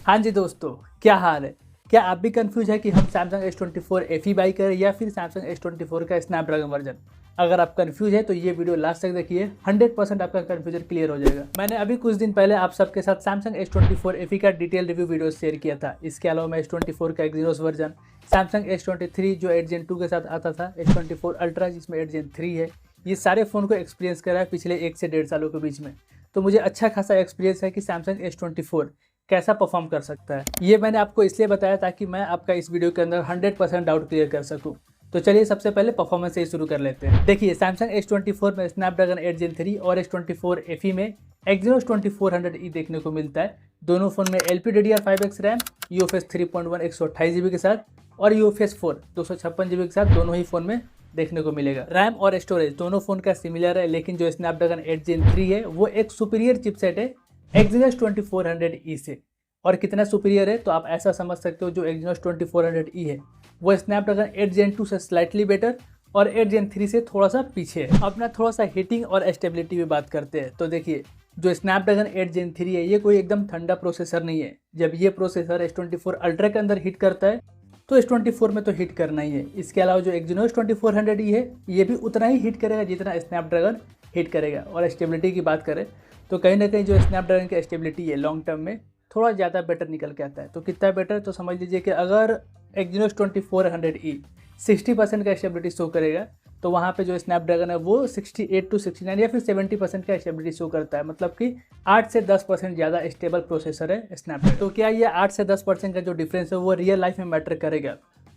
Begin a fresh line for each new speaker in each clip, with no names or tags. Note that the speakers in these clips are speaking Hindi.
हाँ जी दोस्तों, क्या हाल है। क्या आप भी कंफ्यूज है कि हम सैमसंग S24 FE बाई करें या फिर सैमसंग S24 का स्नैपड्रैगन वर्जन। अगर आप कंफ्यूज है तो ये वीडियो लास्ट तक देखिए, 100% आपका कंफ्यूजन क्लियर हो जाएगा। मैंने अभी कुछ दिन पहले आप सबके साथ सैमसंग S24 FE का डिटेल रिव्यू वीडियो शेयर किया था। इसके अलावा मैं S24 का एक्जीनोस वर्जन, सैमसंग S23 जो 8 Gen 2 के साथ आता था, S24 अल्ट्रा जिसमें 8 Gen 3 है, ये सारे फ़ोन को एक्सपीरियंस करा है पिछले 1 से 1.5 सालों के बीच में। तो मुझे अच्छा खासा एक्सपीरियंस है कि सैमसंग S24 कैसा परफॉर्म कर सकता है। ये मैंने आपको इसलिए बताया ताकि मैं आपका इस वीडियो के अंदर 100% डाउट क्लियर कर सकूं। तो चलिए सबसे पहले परफॉर्मेंस से ही शुरू कर लेते हैं। देखिए, सैमसंग S24 में स्नैपड्रैगन 8 Gen 3 और S24 FE में एक्जीनोस 2400E देखने को मिलता है। दोनों फोन में LPDDR5X रैम, UFS 3.1 128 GB के साथ और UFS 4 256 GB के साथ दोनों ही फोन में देखने को मिलेगा। रैम और स्टोरेज दोनों फोन का सिमिलर है, लेकिन जो स्नैपड्रैगन 8 Gen 3 है वो एक सुपीरियर चिपसेट है एक्जीनोस 2400E से। और कितना सुपीरियर है तो आप ऐसा समझ सकते हो, जो एक्जीनोस 2400E है वो स्नैपड्रैगन 8 Gen 2 से स्लाइटली बेटर और 8 Gen 3 से थोड़ा सा पीछे है। अपना थोड़ा सा हीटिंग और स्टेबिलिटी की बात करते हैं तो देखिए, जो स्नैपड्रैगन 8 Gen 3 है ये कोई एकदम ठंडा प्रोसेसर नहीं है। जब ये प्रोसेसर S24 अल्ट्रा के अंदर हिट करता है तो S24 में तो हिट करना ही है। इसके अलावा जो एक्जीनोस 2400E है ये भी उतना ही हिट करेगा जितना स्नैपड्रैगन हिट करेगा। और स्टेबिलिटी की बात करें तो कहीं ना कहीं जो स्नैपड्रैगन की स्टेबिलिटी है लॉन्ग टर्म में थोड़ा ज़्यादा बेटर निकल के आता है। तो कितना बेटर, तो समझ लीजिए कि अगर एक्जीनोस 2400E 60% का स्टेबिलिटी शो करेगा तो वहाँ पे जो स्नैपड्रैगन है वो 68 to 69 या फिर 70% का स्टेबिलिटी शो करता है। मतलब कि 8 से 10% ज़्यादा स्टेबल प्रोसेसर है स्नैपड्रैगन। तो क्या ये 8 से 10% का जो डिफरेंस है वो रियल लाइफ में मैटर करेगा?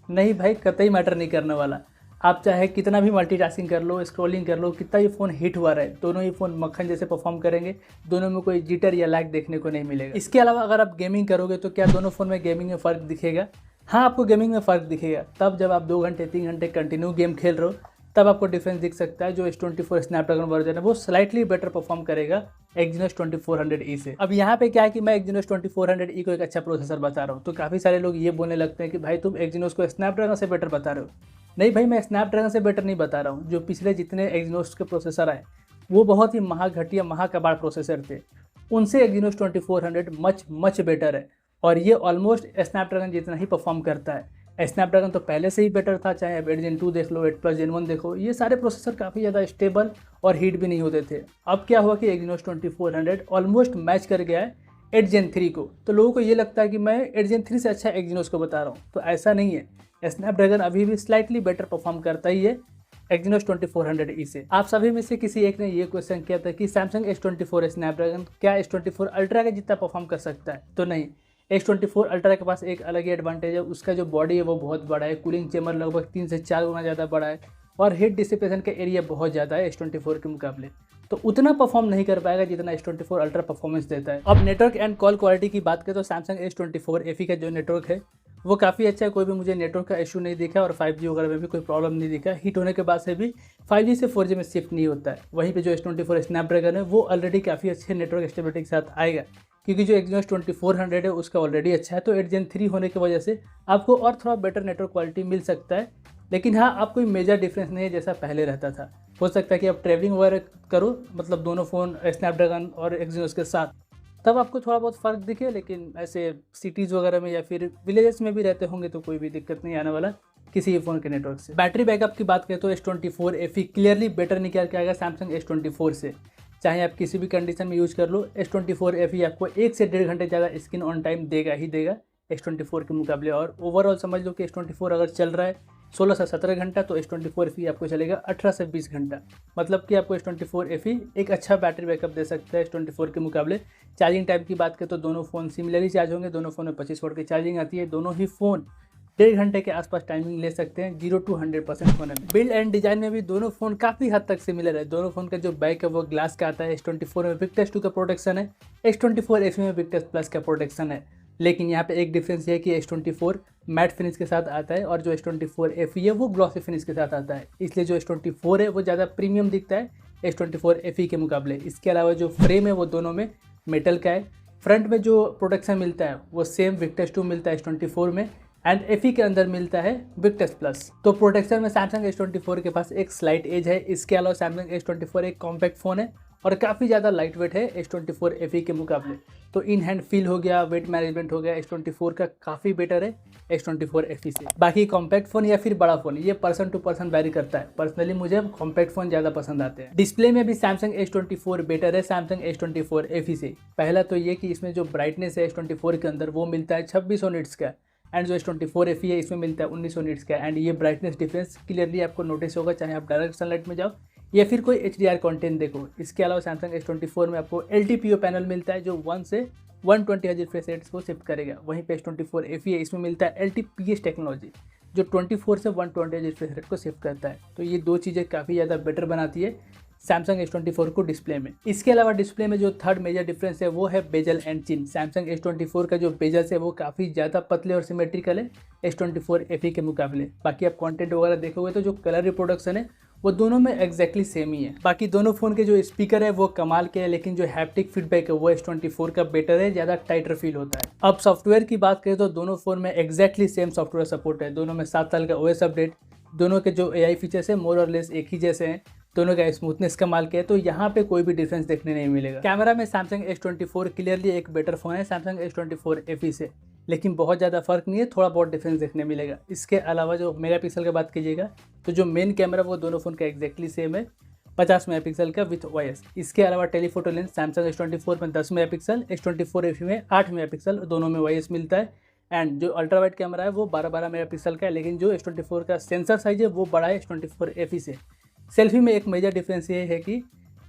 नहीं भाई, कतई मैटर नहीं करने वाला। आप चाहे कितना भी मल्टीटास्किंग कर लो, स्क्रॉलिंग कर लो, कितना ही फ़ोन हिट हुआ रहे, दोनों ही फ़ोन मक्खन जैसे परफॉर्म करेंगे। दोनों में कोई जिटर या लैग देखने को नहीं मिलेगा। इसके अलावा अगर आप गेमिंग करोगे तो क्या दोनों फ़ोन में गेमिंग में फ़र्क दिखेगा? हाँ, आपको गेमिंग में फ़र्क दिखेगा तब जब आप 2 घंटे 3 घंटे कंटिन्यू गेम खेल रहे हो, तब आपको डिफरेंस दिख सकता है। जो S24 स्नैपड्रैगन वर्जन है वो स्लाइटली बेटर परफॉर्म करेगा एक्जीनोस 2400E से। अब यहाँ पे क्या है कि मैं एक्जीनोस 2400E को एक अच्छा प्रोसेसर बता रहा हूँ, तो काफ़ी सारे लोग ये बोलने लगते हैं कि भाई तुम एक्जीनोस को स्नैपड्रैगन से बेटर बता रहे हो। नहीं भाई, मैं स्नैपड्रैगन से बेटर नहीं बता रहा हूँ। जो पिछले जितने एक्जीनोस के प्रोसेसर आए वो बहुत ही महाघटिया महाकबाड़ प्रोसेसर थे, उनसे एक्जीनोस 2400 मच बेटर है। और ये ऑलमोस्ट स्नैपड्रैगन जितना ही परफॉर्म करता है। स्नैपड्रैगन तो पहले से ही बेटर था, चाहे आप 8 Gen 2 देख लो, 8 Gen 1 देखो, ये सारे प्रोसेसर काफ़ी ज़्यादा स्टेबल और हीट भी नहीं होते थे। अब क्या हुआ कि एक्जीनोस 2400 ऑलमोस्ट मैच कर गया है 8 Gen 3 को। तो लोगों को ये लगता है कि मैं 8 Gen 3 से अच्छा एक्जीनोस को बता रहा हूँ, तो ऐसा नहीं है। स्नैपड्रैगन अभी भी स्लाइटली बेटर परफॉर्म करता ही है एक्जीनोस 2400E से। आप सभी में से किसी एक ने ये क्वेश्चन किया था कि सैमसंग S24 स्नैपड्रैगन क्या S24 अल्ट्रा का जितना परफॉर्म कर सकता है? तो नहीं, S24 अल्ट्रा के पास एक अलग ही एडवांटेज है। उसका जो बॉडी है वो बहुत बड़ा है, कूलिंग चेम्बर लगभग 3 से 4 गुना ज़्यादा बड़ा है और हीट डिसिपेशन का एरिया बहुत ज़्यादा है S24 के मुकाबले। तो उतना परफॉर्म नहीं कर पाएगा जितना S24 अल्ट्रा परफॉर्मेंस देता है। अब नेटवर्क एंड कॉल क्वालिटी की बात करें तो सैमसंग S24 FE का जो नेटवर्क है वो काफ़ी अच्छा है। कोई भी मुझे नेटवर्क का इशू नहीं दिखा और 5G वगैरह में भी कोई प्रॉब्लम नहीं दिखा। हीट होने के बाद से भी 5G से 4G में शिफ्ट नहीं होता है। वहीं पे जो S24 स्नैपड्रैगन है वो ऑलरेडी काफ़ी अच्छे नेटवर्क स्टेबिलिटी के साथ आएगा, क्योंकि जो एक्जीनोस 2400 है उसका ऑलरेडी अच्छा है। तो 8 Gen 3 होने की वजह से आपको और थोड़ा बेटर नेटवर्क क्वालिटी मिल सकता है। लेकिन हाँ, आप कोई मेजर डिफरेंस नहीं है जैसा पहले रहता था। हो सकता है कि आप ट्रैवलिंग वगैरह करो, मतलब दोनों फ़ोन स्नैपड्रैगन और एक्जीनोस के साथ, तब आपको थोड़ा बहुत फ़र्क दिखे। लेकिन ऐसे सिटीज़ वगैरह में या फिर विलेजेस में भी रहते होंगे तो कोई भी दिक्कत नहीं आने वाला किसी भी फ़ोन के नेटवर्क से। बैटरी बैकअप की बात करें तो S24 FE क्लियरली बेटर निकल के आएगा सैमसंग S24 से। चाहे आप किसी भी कंडीशन में यूज़ कर लो, S24 FE आपको 1 से 1.5 घंटे ज़्यादा स्क्रीन ऑन टाइम देगा ही देगा S24 के मुकाबले। और ओवरऑल समझ लो कि S24 अगर चल रहा है 16 से 17 घंटा तो S24 FE आपको चलेगा 18 से 20 घंटा। मतलब कि आपको S24 FE एक अच्छा बैटरी बैकअप दे सकता है S24 के मुकाबले। चार्जिंग टाइम की बात करें तो दोनों फ़ोन सिमिलरली चार्ज होंगे। दोनों फ़ोन में 25 वाट की चार्जिंग आती है। दोनों ही फ़ोन 1.5 घंटे के आसपास टाइमिंग ले सकते हैं 0 to 100% होने में। बिल्ड एंड डिजाइन में भी दोनों फ़ोन काफ़ी हद तक सिमिलर है। दोनों फ़ोन का जो बैक है वो ग्लास का आता है। S24 में विक्टस 2 का प्रोटेक्शन है, S24 FE में विक्टस प्लस का प्रोटेक्शन है। लेकिन यहाँ पे एक डिफरेंस ये है कि S24 मैट फिनिश के साथ आता है और जो S24 FE है वो ग्लॉसी फिनिश के साथ आता है। इसलिए जो S24 है वो ज़्यादा प्रीमियम दिखता है S24 FE के मुकाबले। इसके अलावा जो फ्रेम है वो दोनों में मेटल का है। फ्रंट में जो प्रोटेक्शन मिलता है वो सेम विक्टस 2 मिलता है S24 में एंड FE के अंदर मिलता है विक्टस प्लस। तो प्रोटेक्शन में सैमसंग S24 के पास एक स्लाइट एज है। इसके अलावा सैमसंग S24 एक कॉम्पैक्ट फ़ोन है और काफ़ी ज़्यादा लाइट वेट है S24 FE के मुकाबले। तो इन हैंड फील हो गया, वेट मैनेजमेंट हो गया, S24 का काफ़ी बेटर है S24 FE से। बाकी कॉम्पैक्ट फ़ोन या फिर बड़ा फ़ोन ये पर्सन टू पर्सन वैरी करता है। पर्सनली मुझे कॉम्पैक्ट फ़ोन ज़्यादा पसंद आते हैं। डिस्प्ले में भी सैमसंग S24 बेटर है सैमसंग S24 FE से। पहला तो ये कि इसमें जो ब्राइटनेस है S24 के अंदर वो मिलता है 2600 निट्स का, एंड जो S24 FE है इसमें मिलता है 1900 निट्स का। एंड ये ब्राइटनेस डिफरेंस क्लियरली आपको नोटिस होगा, चाहे आप डायरेक्ट सनलाइट में जाओ या फिर कोई HDR कंटेंट देखो। इसके अलावा सैमसंग S24 में आपको LTPO पैनल मिलता है जो 1 से 120 हर्ट्ज रिफ्रेश रेट्स को शिफ्ट करेगा। वहीं पे S24 FE है, इसमें मिलता है LTPS टेक्नोलॉजी जो 24 से 120 हर्ट्ज रिफ्रेश रेट को शिफ्ट करता है। तो ये दो चीज़ें काफ़ी ज़्यादा बेटर बनाती है सैमसंग S24 को डिस्प्ले में। इसके अलावा डिस्प्ले में जो थर्ड मेजर डिफरेंस है वो है bezel and chin. Samsung S24 का जो बेजल्स है वो काफ़ी ज़्यादा पतले और सिमेट्रिकल है S24 FE के मुकाबले। बाकी आप कंटेंट वगैरह देखोगे तो जो कलर रिप्रोडक्शन है वो दोनों में एग्जैक्टली सेम ही है। बाकी दोनों फ़ोन के जो स्पीकर है वो कमाल के हैं, लेकिन जो हैप्टिक फीडबैक है वो S24 का बेटर है, ज़्यादा टाइटर फील होता है। अब सॉफ्टवेयर की बात करें तो दोनों फ़ोन में एग्जैक्टली सेम सॉफ्टवेयर सपोर्ट है। दोनों में 7 साल का OS अपडेट, दोनों के जो AI फीचर्स है मोर और लेस एक ही जैसे हैं, दोनों का स्मूथनेस कमाल के है। तो यहाँ पे कोई भी डिफरेंस देखने नहीं मिलेगा। कैमरा में सैमसंग S24 क्लियरली एक बेटर फ़ोन है सैमसंग S24 FE से, लेकिन बहुत ज़्यादा फर्क नहीं है, थोड़ा बहुत डिफरेंस देखने मिलेगा। इसके अलावा जो मेगापिक्सल की बात कीजिएगा तो जो मेन कैमरा वो दोनों फ़ोन का एग्जैक्टली सेम है, 50 मेगापिक्सल का विथ OIS। इसके अलावा टेलीफोटो लेंस सैमसंग S24 में 10 मेगापिक्सल, S24 FE में 8 मेगापिक्सल, दोनों में OIS मिलता है। एंड जो अल्ट्रा वाइड कैमरा है वो 12 मेगापिक्सल का है, लेकिन जो S24 का सेंसर साइज है वो बड़ा है S24 FE से। सेल्फी में एक मेजर डिफरेंस ये है कि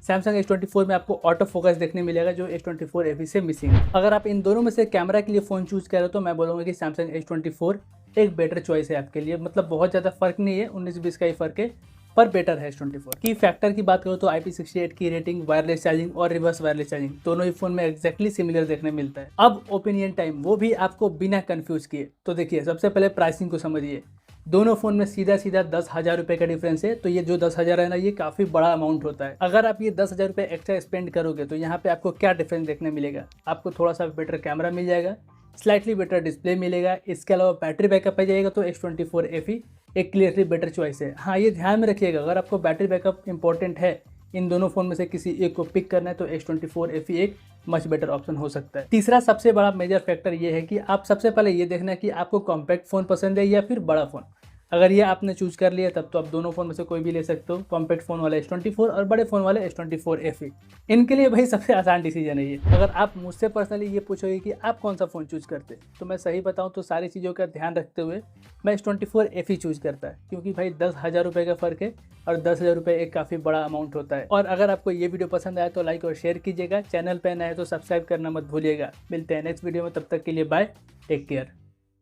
सैमसंग S24 में आपको ऑटो फोकस देखने मिलेगा जो S24 FE से मिसिंग है। अगर आप इन दोनों में से कैमरा के लिए फ़ोन चूज कर रहे हो तो मैं बोलूँगा कि सैमसंग S24 एक बेटर चॉइस है आपके लिए। मतलब बहुत ज़्यादा फर्क नहीं है, 19-20 का ही फर्क है, पर बेटर है S24। की फैक्टर की बात करो तो IP68 की रेटिंग, वायरलेस चार्जिंग और रिवर्स वायरलेस चार्जिंग दोनों ही फोन में एग्जैक्टली सिमिलर देखने मिलता है। अब ओपिनियन टाइम, वो भी आपको बिना कंफ्यूज किए। तो देखिए, सबसे पहले प्राइसिंग को समझिए। दोनों फोन में सीधा 10,000 रुपये का डिफरेंस है। तो ये जो 10,000 है ना, ये काफ़ी बड़ा अमाउंट होता है। अगर आप ये 10,000 रुपये एक्स्ट्रा स्पेंड करोगे तो यहाँ पे आपको क्या डिफरेंस देखने मिलेगा? आपको थोड़ा सा बेटर कैमरा मिल जाएगा, स्लाइटली बेटर डिस्प्ले मिलेगा। इसके अलावा बैटरी बैकअप आ जाएगा तो S24 FE एक क्लियरली बेटर चॉइस है। हाँ, ये ध्यान में रखिएगा, अगर आपको बैटरी बैकअप इंपॉर्टेंट है, इन दोनों फ़ोन में से किसी एक को पिक करना है तो S24 FE एक मच बेटर ऑप्शन हो सकता है। तीसरा सबसे बड़ा मेजर फैक्टर ये है कि आप सबसे पहले ये देखना है कि आपको कॉम्पैक्ट फ़ोन पसंद है या फिर बड़ा फ़ोन। अगर ये आपने चूज कर लिया तब तो आप दोनों फ़ोन में से कोई भी ले सकते हो, कॉम्पैक्ट फ़ोन वाले S24 और बड़े फ़ोन वाले S24 FE। इनके लिए भाई सबसे आसान डिसीजन है ये। अगर आप मुझसे पर्सनली ये पूछोगे कि आप कौन सा फ़ोन चूज करते, तो मैं सही बताऊं तो सारी चीज़ों का ध्यान रखते हुए मैं S24 FE चूज करता है, क्योंकि भाई 10,000 रुपये का फ़र्क है और 10,000 रुपये एक काफ़ी बड़ा अमाउंट होता है। और अगर आपको ये वीडियो पसंद आया तो लाइक और शेयर कीजिएगा, चैनल पर नए तो सब्सक्राइब करना मत भूलिएगा। मिलते हैं नेक्स्ट वीडियो में, तब तक के लिए बाय, टेक केयर।